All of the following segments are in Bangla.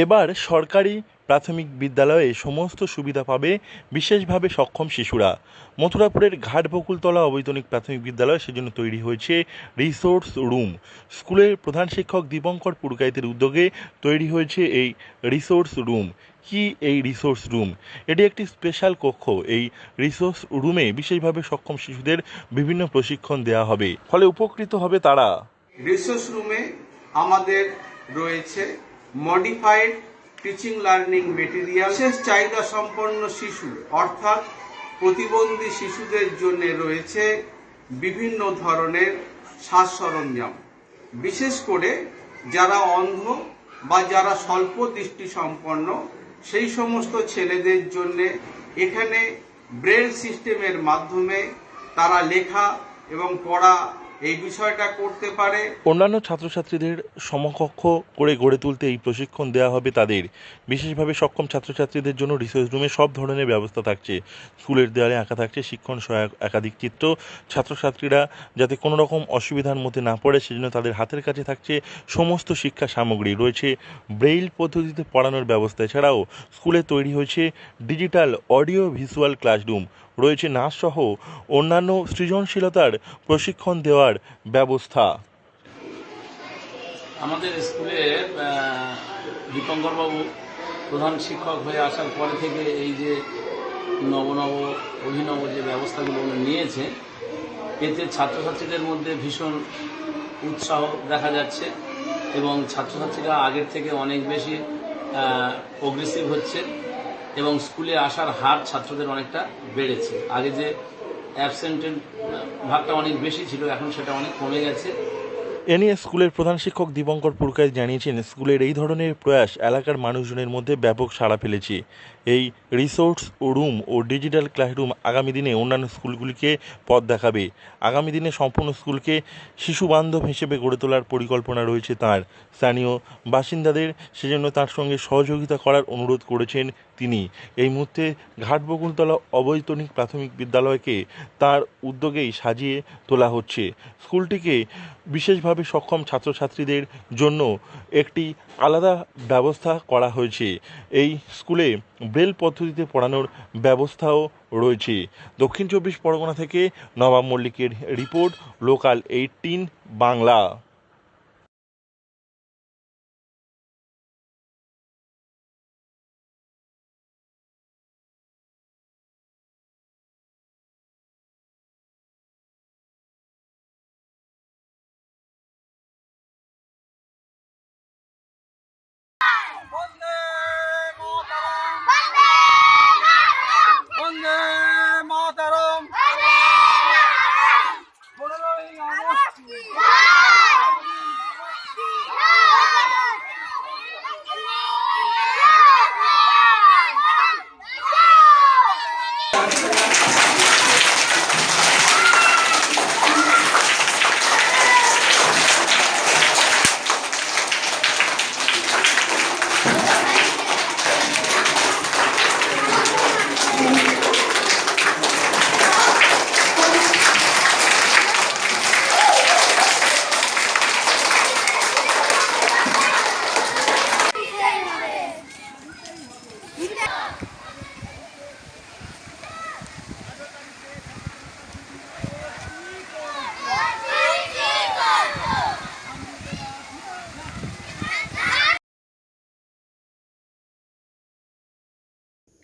এবার সরকারি প্রাথমিক বিদ্যালয়ে সমস্ত সুবিধা পাবে বিশেষভাবে সক্ষম শিশুরা। মথুরাপুরের ঘাটবকুলতলা অবৈতনিক প্রাথমিক বিদ্যালয় সেজন্য তৈরি হয়েছে রিসোর্স রুম। স্কুলের প্রধান শিক্ষক দীপঙ্কর পুরকাইতের উদ্যোগে তৈরি হয়েছে এই রিসোর্স রুম। কি এই রিসোর্স রুম? এটি একটি স্পেশাল কক্ষ। এই রিসোর্স রুমে বিশেষভাবে সক্ষম শিশুদের বিভিন্ন প্রশিক্ষণ দেওয়া হবে, ফলে উপকৃত হবে তারা। রিসোর্স রুমে আমাদের রয়েছে মডিফাইড টিচিং লার্নিং মেটেরিয়াল, বিশেষ চাহিদা সম্পন্ন শিশু অর্থাৎ প্রতিবন্ধী শিশুদের জন্য রয়েছে বিভিন্ন ধরনের সাজ সরঞ্জাম, বিশেষ করে যারা অন্ধ বা যারা স্বল্প দৃষ্টি সম্পন্ন সেই সমস্ত ছেলেদের জন্য এখানে ব্রেল সিস্টেমের মাধ্যমে তারা লেখা এবং পড়া এই বিষয়টা করতে পারে। অন্যান্য ছাত্রছাত্রীদের সমকক্ষ করে গড়ে তুলতে এই প্রশিক্ষণ দেওয়া হবে তাদের। বিশেষভাবে সক্ষম ছাত্রছাত্রীদের জন্য রিসোর্স রুমে সব ধরনের ব্যবস্থা থাকছে। স্কুলের দেওয়ালে আঁকা থাকছে শিক্ষণ সহায়ক একাধিক চিত্র। ছাত্রছাত্রীরা যাতে কোনো রকম অসুবিধার মধ্যে না পড়ে সেজন্য তাদের হাতের কাছে থাকছে সমস্ত শিক্ষা সামগ্রী। রয়েছে ব্রেইল পদ্ধতিতে পড়ানোর ব্যবস্থা। এছাড়াও স্কুলে তৈরি হয়েছে ডিজিটাল অডিও ভিজুয়াল ক্লাসরুম। রয়েছে নাচসহ অন্যান্য সৃজনশীলতার প্রশিক্ষণ দেওয়ার ব্যবস্থা। আমাদের স্কুলে দীপঙ্করবাবু প্রধান শিক্ষক হয়ে আসার পরে থেকে এই যে অভিনব যে ব্যবস্থাগুলো উনি নিয়েছে, এতে ছাত্রছাত্রীদের মধ্যে ভীষণ উৎসাহ দেখা যাচ্ছে এবং ছাত্রছাত্রীরা আগের থেকে অনেক বেশি প্রোগ্রেসিভ হচ্ছে এবং স্কুলে আসার হার ছাত্রদের অনেকটা বেড়েছে। আগে যে অ্যাবসেন্টের ভাগটা অনেক বেশি ছিল, এখন সেটা অনেক কমে গেছে। এ নিয়ে স্কুলের প্রধান শিক্ষক দীপঙ্কর পুরকাইত জানিয়েছেন, স্কুলের এই ধরনের প্রয়াস এলাকার মানুষজনের মধ্যে ব্যাপক সাড়া ফেলেছে। এই রিসোর্স রুম ও ডিজিটাল ক্লাসরুম আগামী দিনে অন্যান্য স্কুলগুলিকে পথ দেখাবে। আগামী দিনে সম্পূর্ণ স্কুলকে শিশু বান্ধব হিসেবে গড়ে তোলার পরিকল্পনা রয়েছে তাঁর। স্থানীয় বাসিন্দাদের সেজন্য তার সঙ্গে সহযোগিতা করার অনুরোধ করেছেন তিনি। এই মুহূর্তে ঘাটবকুলতলা অবৈতনিক প্রাথমিক বিদ্যালয়কে তার উদ্যোগেই সাজিয়ে তোলা হচ্ছে। স্কুলটিকে বিশেষভাবে সক্ষম ছাত্রছাত্রীদের জন্য একটি আলাদা ব্যবস্থা করা হয়েছে। এই স্কুলে ব্রেল পদ্ধতিতে পড়ানোর ব্যবস্থাও রয়েছে। দক্ষিণ 24 পরগনা থেকে নবাব মল্লিকের রিপোর্ট, লোকাল 18 বাংলা।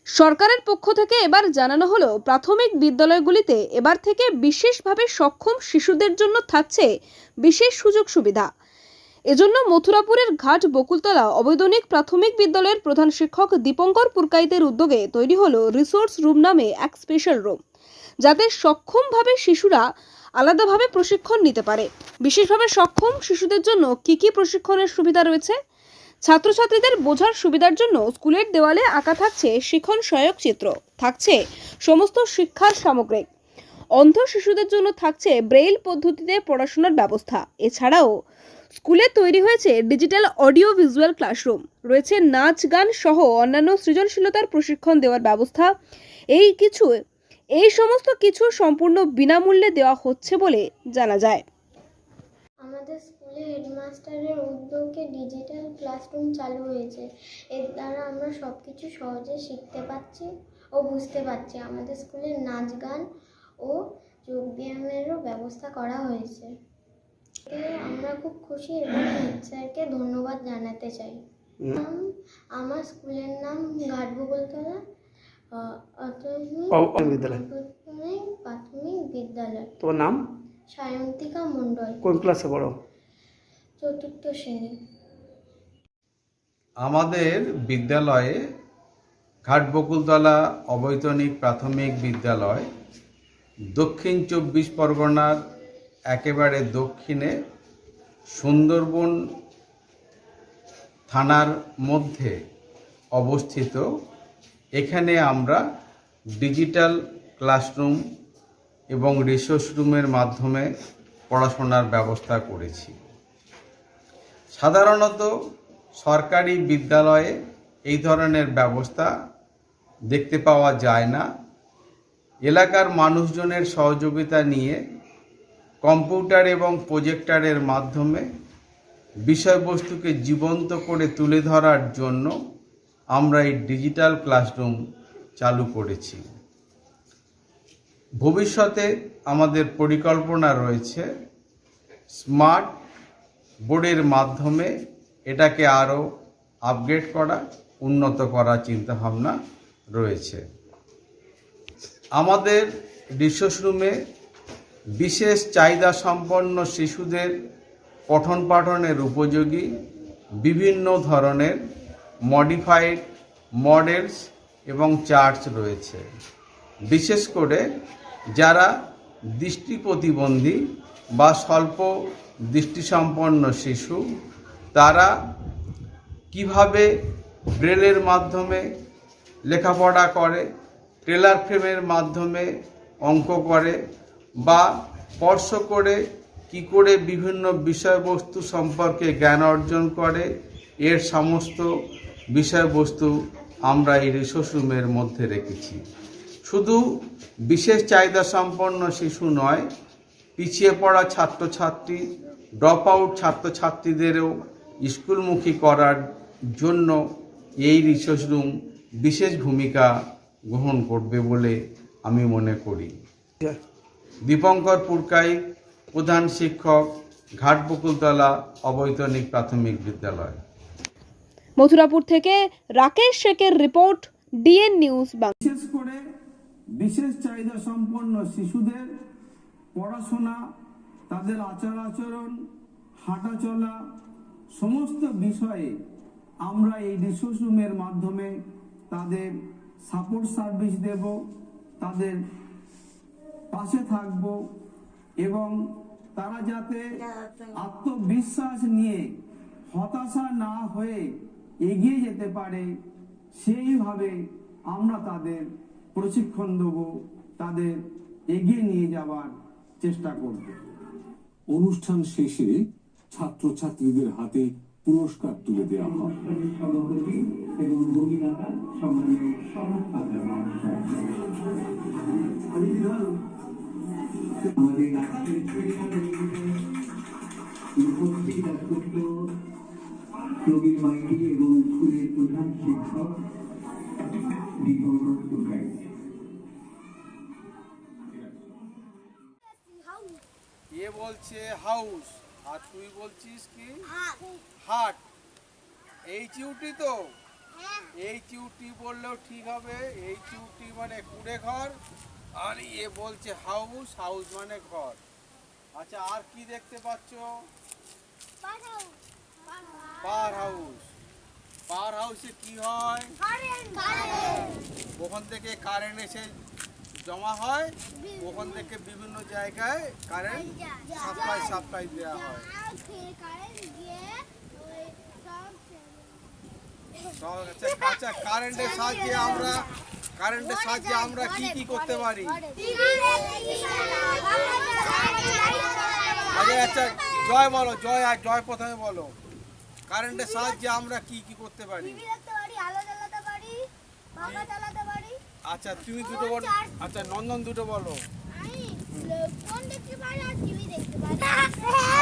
সরকারের পক্ষ থেকে এবার জানানো হলো, প্রাথমিক বিদ্যালয়গুলিতে এবার থেকে বিশেষভাবে সক্ষম শিশুদের জন্য থাকছে বিশেষ সুযোগ সুবিধা। এজন্য মথুরাপুরের ঘাট বকুলতলা অবৈতনিক প্রাথমিক বিদ্যালয়ের প্রধান শিক্ষক দীপঙ্কর পুরকাইতের উদ্যোগে তৈরি হলো রিসোর্স রুম নামে এক স্পেশাল রুম, যাতে সক্ষমভাবে শিশুরা আলাদাভাবে প্রশিক্ষণ নিতে পারে। বিশেষভাবে সক্ষম শিশুদের জন্য কি প্রশিক্ষণের সুবিধা রয়েছে? ছাত্রছাত্রীদের বোঝার সুবিধার জন্য স্কুলের দেওয়ালে আঁকা থাকছে শিক্ষণ সহায়ক চিত্র, থাকছে সমস্ত শিক্ষার সামগ্রী। অন্ধ শিশুদের জন্য থাকছে ব্রেইল পদ্ধতিতে পড়াশোনার ব্যবস্থা। এছাড়াও স্কুলে তৈরি হয়েছে ডিজিটাল অডিও ভিজুয়াল ক্লাসরুম, রয়েছে নাচ গান সহ অন্যান্য সৃজনশীলতার প্রশিক্ষণ দেওয়ার ব্যবস্থা। এই সমস্ত কিছু সম্পূর্ণ বিনামূল্যে দেওয়া হচ্ছে বলে জানা যায়। আমাদের স্কুলে স্কুলে হেডমাস্টারের উদ্যোগে ডিজিটাল ক্লাসরুম চালু হয়েছে। এর দ্বারা আমরা সব কিছু সহজে শিখতে পারছি ও বুঝতে পারছি। আমাদের স্কুলে নাচ গান ও যোগব্যায়ামেরও ব্যবস্থা করা হয়েছে। আমরা খুব খুশি এবং হেড স্যারকে ধন্যবাদ জানাতে চাই। আমার স্কুলের নাম ঘাটবকুলতলা প্রাথমিক বিদ্যালয়। তোমার নাম? সায়ন্তিকা মণ্ডল। কোন ক্লাসে পড়ো? 4th শ্রেণী। আমাদের বিদ্যালয়ে ঘাটবকুলতলা অবৈতনিক প্রাথমিক বিদ্যালয় দক্ষিণ 24 পরগনার একেবারে দক্ষিণে সুন্দরবন থানার মধ্যে অবস্থিত। এখানে আমরা ডিজিটাল ক্লাসরুম এবং রিসোর্স রুমের মাধ্যমে পড়াশোনার ব্যবস্থা করেছি। সাধারণত সরকারি বিদ্যালয়ে এই ধরনের ব্যবস্থা দেখতে পাওয়া যায় না। এলাকার মানুষজনের সহযোগিতা নিয়ে কম্পিউটার এবং প্রজেক্টরের মাধ্যমে বিষয়বস্তুকে জীবন্ত করে তুলে ধরার জন্য আমরা এই ডিজিটাল ক্লাসরুম চালু করেছি। ভবিষ্যতে আমাদের পরিকল্পনা রয়েছে স্মার্ট বোর্ডের মাধ্যমে এটাকে আরও আপগ্রেড করা, উন্নত করার চিন্তাভাবনা রয়েছে। আমাদের রিসোর্স রুমে বিশেষ চাহিদা সম্পন্ন শিশুদের পঠন পাঠনের উপযোগী বিভিন্ন ধরনের মডিফাইড মডেলস এবং চার্টস রয়েছে। বিশেষ করে যারা দৃষ্টি প্রতিবন্ধী বা স্বল্প দৃষ্টিসম্পন্ন শিশু, তারা কিভাবে ব্রেলের মাধ্যমে লেখাপড়া করে, টেলার ফ্রেমের মাধ্যমে অঙ্ক করে বা স্পর্শ করে কি করে বিভিন্ন বিষয়বস্তু সম্পর্কে জ্ঞান অর্জন করে, এর সমস্ত বিষয়বস্তু আমরা এই রিসোর্স রুমের মধ্যে রেখেছি। শুধু বিশেষ চাহিদা সম্পন্ন শিশু নয়, পিছিয়ে পড়া ছাত্রছাত্রী, ড্রপ আউট ছাত্রছাত্রীদেরও স্কুলমুখী করার জন্য এই রিসোর্স রুম বিশেষ ভূমিকা গ্রহণ করবে বলে আমি মনে করি। দীপঙ্কর পুরকাইত, প্রধান শিক্ষক, ঘাটবকুলতলা অবৈতনিক প্রাথমিক বিদ্যালয়। মথুরাপুর থেকে রাকেশ শেখের রিপোর্ট, ডিএন নিউজ বাংলা। বিশেষ করে বিশেষ চাহিদা সম্পন্ন শিশুদের পড়াশোনা, তাদের আচার আচরণ, হাঁটা চলা সমস্ত বিষয়ে আমরা এই রিসোর্স রুমের মাধ্যমে তাদের সাপোর্ট সার্ভিস দেব, তাদের পাশে থাকব এবং তারা যাতে আত্মবিশ্বাস নিয়ে হতাশা না হয়ে এগিয়ে যেতে পারে সেইভাবে আমরা তাদের প্রশিক্ষণ দেব, তাদের এগিয়ে নিয়ে যাওয়ার চেষ্টা করব। অনুষ্ঠান শেষে ছাত্রছাত্রীদের হাতে পুরস্কার তুলে দেওয়া হয়। রবির মাইতি এবং স্কুলের প্রধান শিক্ষক দীপঙ্কর পুরকাইত। এ বলছে হাউস আর তুই বলছিস কি হাট। এই চিউটি তো, এই চিউটি বললেও ঠিক হবে। এই চিউটি মানে কুড়ে ঘর, আর এ বলছে হাউস, হাউস মানে ঘর। আচ্ছা, আর কি দেখতে পাচ্ছ? Power house. পাওয়ার হাউসে কি হয়? ওখান থেকে কারেন্ট এসে জমা হয়, ওখান থেকে বিভিন্ন জায়গায় কারেন্ট সাপ্লাই দেওয়া হয়। আচ্ছা, কারেন্টের সাহায্যে আমরা কি কি করতে পারি? আচ্ছা, জয় বলো, জয় প্রথমে বলো। কারেন্টের সাহায্যে আমরা কি কি করতে পারি? আচ্ছা, তুমি দুটো বলো। আচ্ছা, নন্দন দুটো বলো। ফোন দেখতে পারি আর টিভি দেখতে পারি।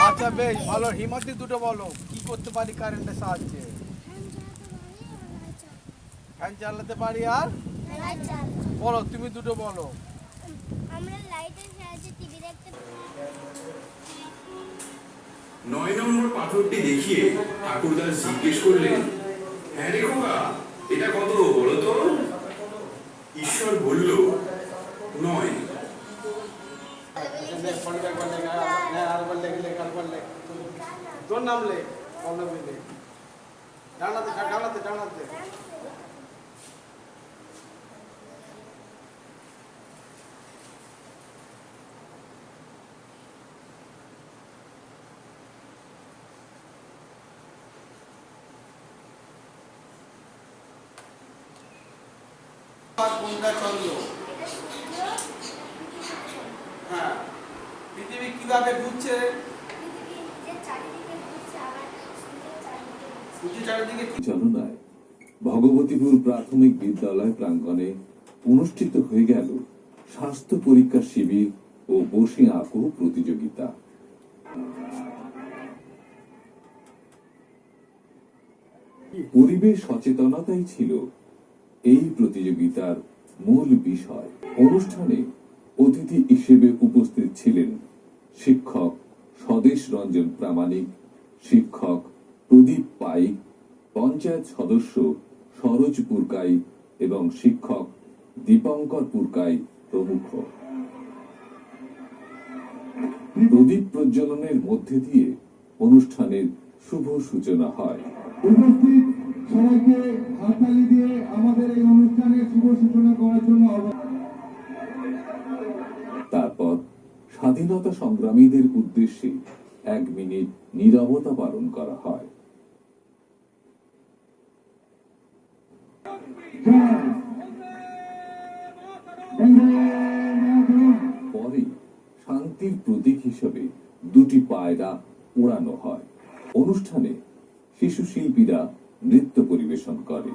আচ্ছা বেশ ভালো, হিমাদ্রি দুটো বলো কি করতে পারি কারেন্টের সাহায্যে। ফ্যান চালাতে পারি আর বলো, তুমি দুটো বলো। আমরা লাইটের সাহায্যে টিভি দেখতে পারি। 9 নম্বর পাথরটি দেখিয়ে ঠাকুরদাস জিজ্ঞেস করলেন, হ্যাঁ রে খোকা, এটা কত বলো তো? ঈশ্বর বলল, 9। তোর নাম লে, ডানাতে ডানাতে ডানাতে। কোনটা চন্দ্র? হ্যাঁ, পৃথিবী কিভাবে ঘুরছে? সূর্য চারিদিকে চালনায় ভগবতীপুর প্রাথমিক বিদ্যালয় প্রাঙ্গণে অনুষ্ঠিত হয়ে গেল স্বাস্থ্য পরীক্ষা শিবির ও বসে আঁকো প্রতিযোগিতা। পরিবেশ সচেতনতাই ছিল এই প্রতিযোগিতার মূল বিষয়। অনুষ্ঠানে অতিথি হিসেবে উপস্থিত ছিলেন শিক্ষক স্বদেশ রঞ্জন প্রামাণিক, শিক্ষক প্রদীপ পাইক, পঞ্চায়েত সদস্য সরোজ পুরকাই এবং শিক্ষক দীপঙ্কর পুরকাই প্রমুখ। প্রদীপ প্রজ্বলনের মধ্যে দিয়ে অনুষ্ঠানের শুভ সূচনা হয়। উপস্থিত সবাইকে হাততালি দিয়ে আমাদের এই অনুষ্ঠানের শুভ সূচনা করার জন্য তারপর স্বাধীনতা সংগ্রামীদের উদ্দেশ্যে 1 মিনিট নীরবতা পালন করা হয়। পরে শান্তির প্রতীক হিসেবে 2টি পায়রা উড়ানো হয়। অনুষ্ঠানে শিশু শিল্পীরা নৃত্য পরিবেশন করে।